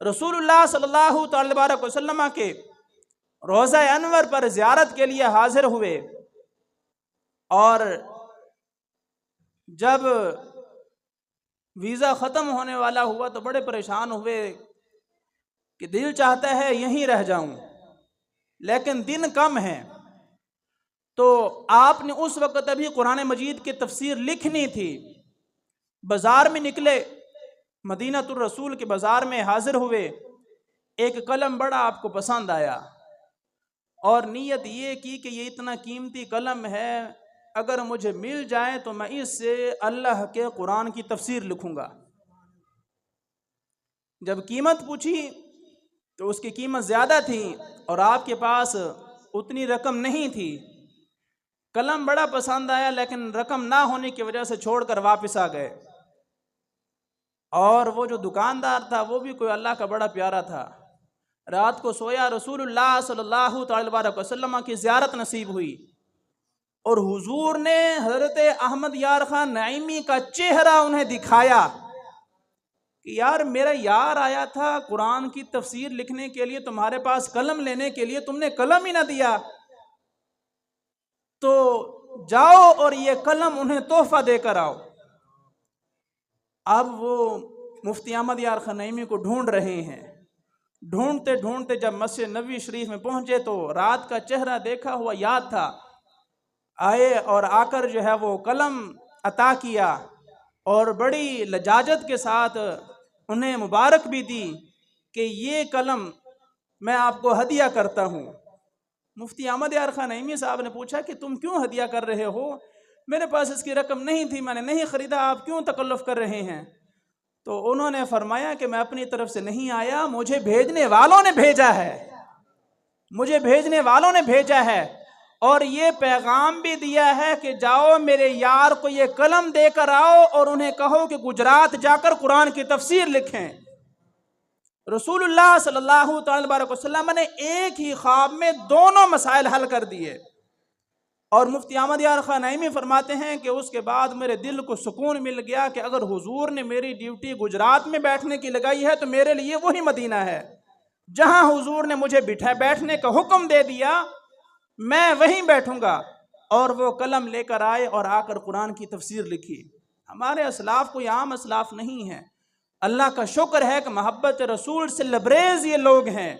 रसूलुल्लाह सल्लल्लाहु अलैहि वसल्लम के रोज़ा अनवर पर ज़ियारत के लिए हाजिर हुए और जब वीज़ा ख़त्म होने वाला हुआ तो बड़े परेशान हुए कि दिल चाहता है यहीं रह जाऊं, लेकिन दिन कम है। तो आपने उस वक़्त अभी कुरान मजीद की तफसीर लिखनी थी। बाज़ार में निकले, मदीनतुर रसूल के बाज़ार में हाजिर हुए। एक कलम बड़ा आपको पसंद आया और नीयत ये की कि ये इतना कीमती कलम है, अगर मुझे मिल जाए तो मैं इससे अल्लाह के कुरान की तफसीर लिखूंगा। जब कीमत पूछी तो उसकी कीमत ज़्यादा थी और आपके पास उतनी रकम नहीं थी। कलम बड़ा पसंद आया, लेकिन रकम ना होने की वजह से छोड़कर वापस आ गए। और वो जो दुकानदार था वो भी कोई अल्लाह का बड़ा प्यारा था। रात को सोया, रसूलुल्लाह सल्लल्लाहु अलैहि वसल्लम की ज़ियारत नसीब हुई और हुजूर ने हज़रत अहमद यार खान नईमी का चेहरा उन्हें दिखाया कि यार मेरा यार आया था कुरान की तफसीर लिखने के लिए, तुम्हारे पास कलम लेने के लिए, तुमने कलम ही ना दिया, तो जाओ और ये कलम उन्हें तोहफा देकर आओ। अब वो मुफ्ती अहमद यार खान नईमी को ढूंढ रहे हैं। ढूंढते ढूंढते जब मस्जिद नबवी शरीफ में पहुंचे तो रात का चेहरा देखा हुआ याद था। आए और आकर जो है वो कलम अता किया और बड़ी लजाजत के साथ उन्हें मुबारक भी दी कि ये कलम मैं आपको हदिया करता हूँ। मुफ्ती अहमद यार खान नईमी साहब ने पूछा कि तुम क्यों हदिया कर रहे हो? मेरे पास इसकी रकम नहीं थी, मैंने नहीं ख़रीदा, आप क्यों तकल्लुफ़ कर रहे हैं? तो उन्होंने फरमाया कि मैं अपनी तरफ से नहीं आया, मुझे भेजने वालों ने भेजा है, मुझे भेजने वालों ने भेजा है और ये पैगाम भी दिया है कि जाओ मेरे यार को ये कलम देकर आओ और उन्हें कहो कि गुजरात जाकर कुरान की तफसीर लिखें। रसूलुल्लाह सल्लल्लाहु अलैहि वसल्लम ने एक ही ख्वाब में दोनों मसाइल हल कर दिए। और मुफ्ती अहमद यार खान नईमी फरमाते हैं कि उसके बाद मेरे दिल को सुकून मिल गया कि अगर हुजूर ने मेरी ड्यूटी गुजरात में बैठने की लगाई है तो मेरे लिए वही मदीना है। जहां हुजूर ने मुझे बैठने का हुक्म दे दिया मैं वहीं बैठूंगा। और वो कलम लेकर आए और आकर कुरान की तफसीर लिखी। हमारे असलाफ कोई आम असलाफ नहीं है। अल्लाह का शुक्र है कि मोहब्बत रसूल से लबरेज ये लोग हैं।